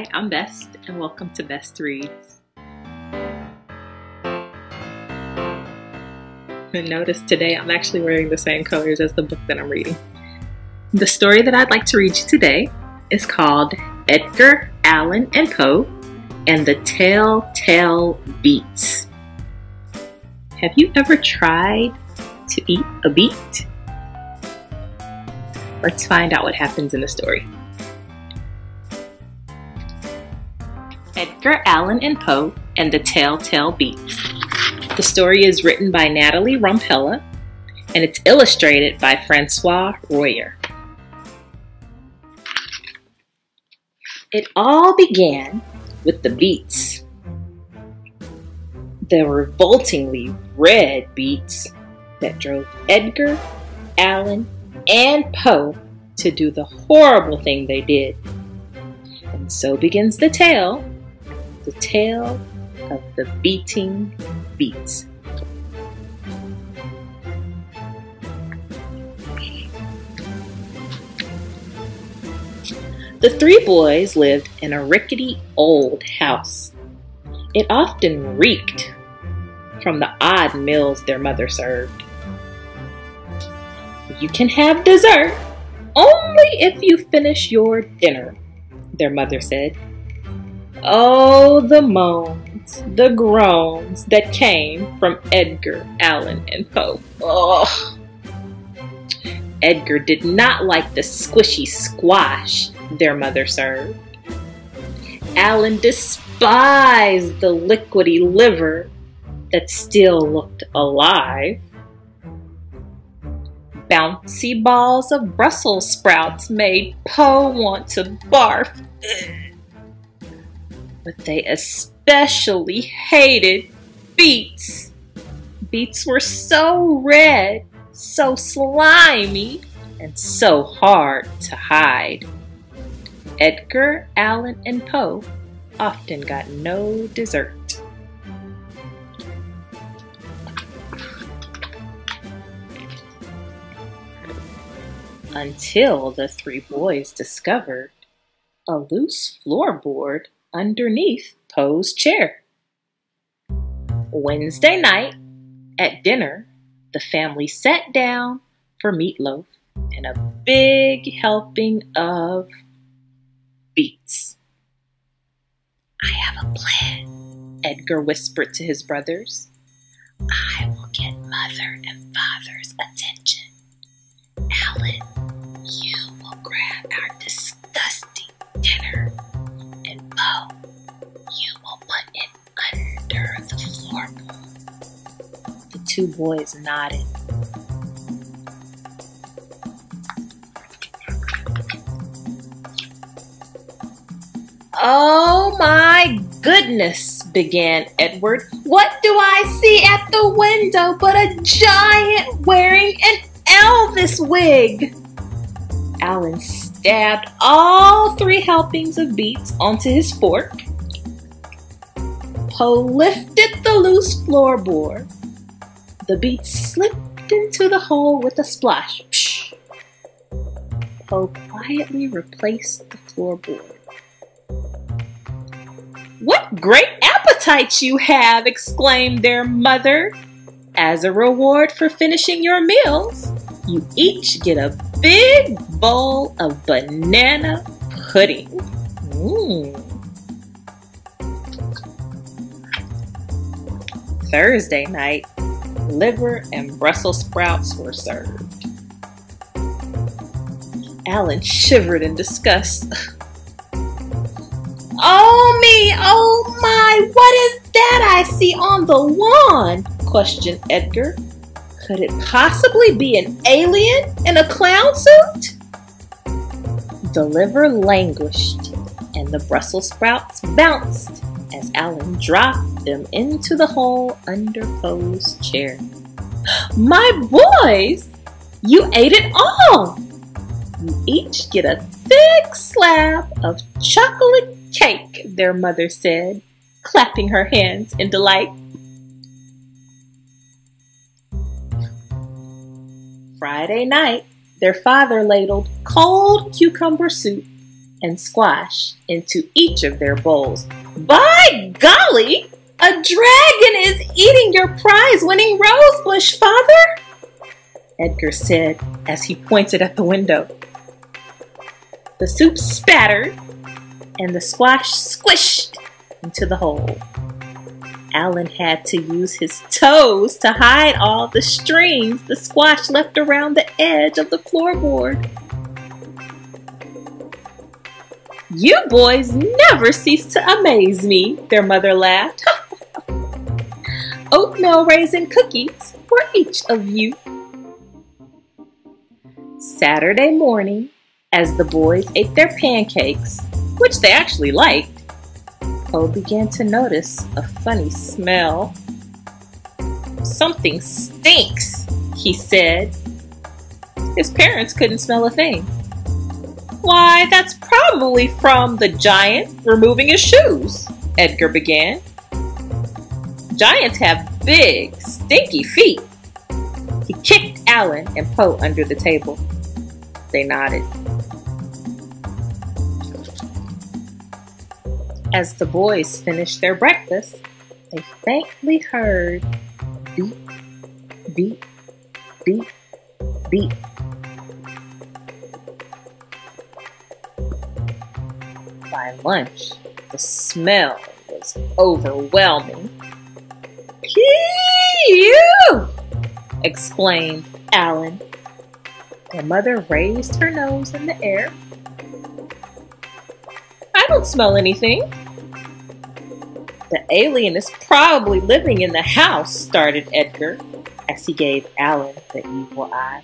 Hi, I'm Best, and welcome to Best Reads. Notice today I'm actually wearing the same colors as the book that I'm reading. The story that I'd like to read you today is called Edgar Allan and Poe and the Telltale Beets. Have you ever tried to eat a beet? Let's find out what happens in the story. Edgar Allan and Poe and the Telltale Beets. The story is written by Natalie Rompella and it's illustrated by Francois Ruyer. It all began with the Beets. The revoltingly red beets that drove Edgar, Allan, and Poe to do the horrible thing they did. And so begins the tale of the beating Beets. The three boys lived in a rickety old house. It often reeked from the odd meals their mother served. You can have dessert only if you finish your dinner, their mother said. Oh, the moans, the groans that came from Edgar, Allan, and Poe. Oh. Edgar did not like the squishy squash their mother served. Allan despised the liquidy liver that still looked alive. Bouncy balls of Brussels sprouts made Poe want to barf. But they especially hated beets. Beets were so red, so slimy, and so hard to hide. Edgar, Allan, and Poe often got no dessert. Until the three boys discovered a loose floorboard underneath Poe's chair. Wednesday night at dinner, the family sat down for meatloaf and a big helping of beets. I have a plan, Edgar whispered to his brothers. I will get Mother and Father's attention. Allan, you will grab our disgusting dinner. And Poe, you will put it under the floorboard. The two boys nodded. Oh my goodness, began Edward. What do I see at the window but a giant wearing an Elvis wig? Allan stabbed all three helpings of beets onto his fork. Poe lifted the loose floorboard. The beets slipped into the hole with a splash. Psh. Poe quietly replaced the floorboard. What great appetites you have, exclaimed their mother. As a reward for finishing your meals, you each get a big bowl of banana pudding. Thursday night, liver and Brussels sprouts were served. Allan shivered in disgust. Oh me, oh my, what is that I see on the lawn? Questioned Edgar. Could it possibly be an alien in a clown suit? The liver languished and the Brussels sprouts bounced as Allan dropped them into the hole under Poe's chair. My boys, you ate it all. You each get a thick slab of chocolate cake, their mother said, clapping her hands in delight. Friday night, their father ladled cold cucumber soup and squash into each of their bowls. By golly, a dragon is eating your prize-winning rosebush, Father, Edgar said as he pointed at the window. The soup spattered and the squash squished into the hole. Allan had to use his toes to hide all the strings the squash left around the edge of the floorboard. You boys never cease to amaze me, their mother laughed. Oatmeal raisin cookies for each of you. Saturday morning, as the boys ate their pancakes, which they actually liked, Poe began to notice a funny smell. Something stinks, he said. His parents couldn't smell a thing. Why, that's probably from the giant removing his shoes, Edgar began. Giants have big, stinky feet. He kicked Allan and Poe under the table. They nodded. As the boys finished their breakfast, they faintly heard beep, beep, beep, beep. By lunch, the smell was overwhelming. Phew! Exclaimed Allan. Their mother raised her nose in the air. I don't smell anything. The alien is probably living in the house, started Edgar, as he gave Allan the evil eye.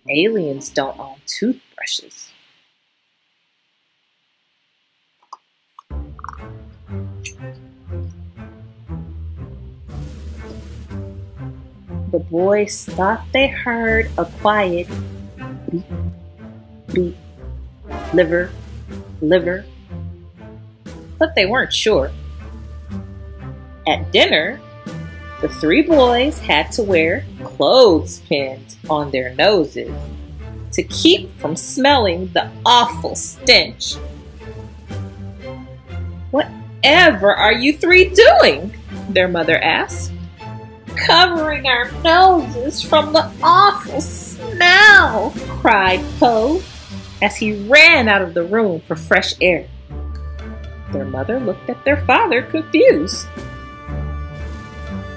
Aliens don't own toothbrushes. The boys thought they heard a quiet beep, beep, liver, liver, but they weren't sure. At dinner, the three boys had to wear clothespins on their noses to keep from smelling the awful stench. Whatever are you three doing? Their mother asked. Covering our noses from the awful smell, cried Poe as he ran out of the room for fresh air. Their mother looked at their father confused.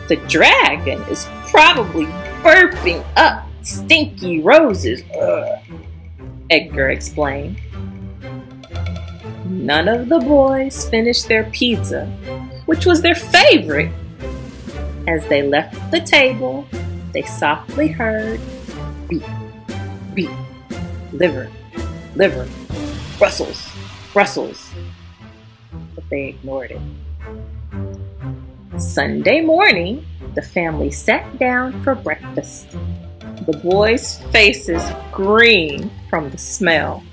The dragon is probably burping up stinky roses, Edgar explained. None of the boys finished their pizza, which was their favorite. As they left the table, they softly heard beep, beep, liver, liver, Brussels, Brussels. But they ignored it. Sunday morning, the family sat down for breakfast. The boys' faces green from the smell.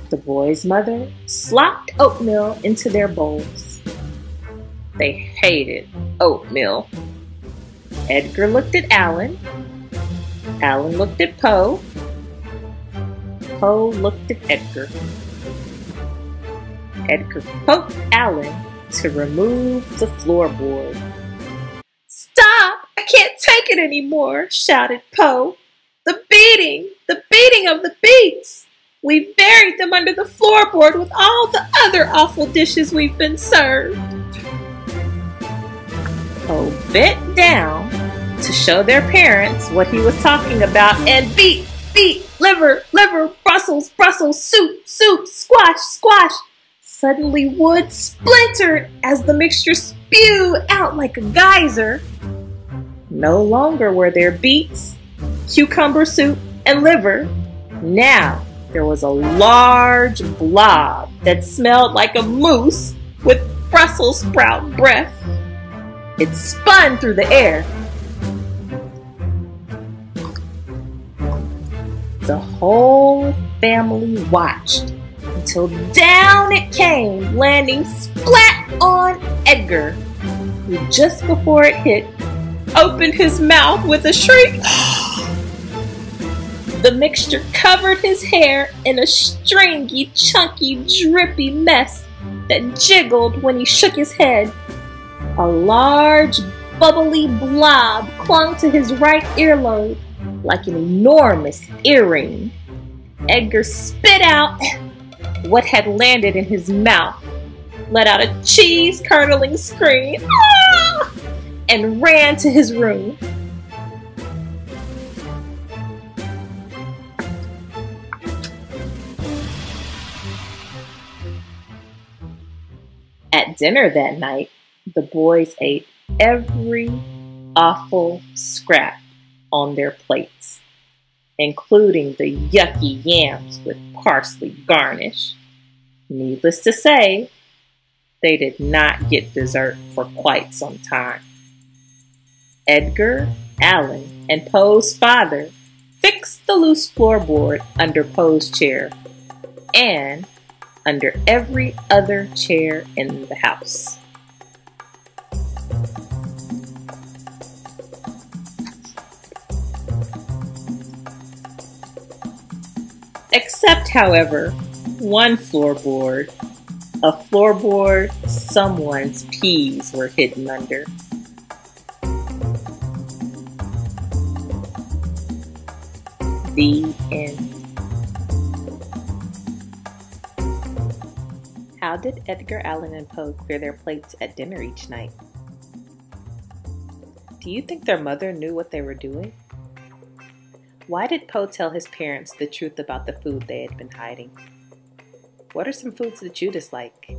The boys' mother slopped oatmeal into their bowls. They hated oatmeal. Edgar looked at Allan. Allan looked at Poe. Poe looked at Edgar. Edgar poked Allan to remove the floorboard. Stop! I can't take it anymore, shouted Poe. The beating of the Beets. We buried them under the floorboard with all the other awful dishes we've been served. Poe bent down to show their parents what he was talking about and beat, liver, liver, Brussels, Brussels, soup, soup, squash, squash. Suddenly wood splintered as the mixture spewed out like a geyser. No longer were there beets, cucumber soup, and liver. Now there was a large blob that smelled like a moose with Brussels sprout breath. It spun through the air. The whole family watched until down it came, landing splat on Edgar, who just before it hit, opened his mouth with a shriek The mixture covered his hair in a stringy, chunky, drippy mess that jiggled when he shook his head. A large, bubbly blob clung to his right earlobe like an enormous earring. Edgar spit out what had landed in his mouth, let out a cheese-curdling scream, "Ah!" and ran to his room. At dinner that night, the boys ate every awful scrap on their plates, including the yucky yams with parsley garnish. Needless to say, they did not get dessert for quite some time. Edgar Allan and Poe's father fixed the loose floorboard under Poe's chair and under every other chair in the house. Except, however, one floorboard, a floorboard someone's peas were hidden under. The end. How did Edgar Allan and Poe clear their plates at dinner each night? Do you think their mother knew what they were doing? Why did Poe tell his parents the truth about the food they had been hiding? What are some foods that you dislike?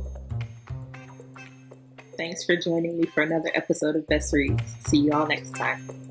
Thanks for joining me for another episode of Best Reads. See you all next time.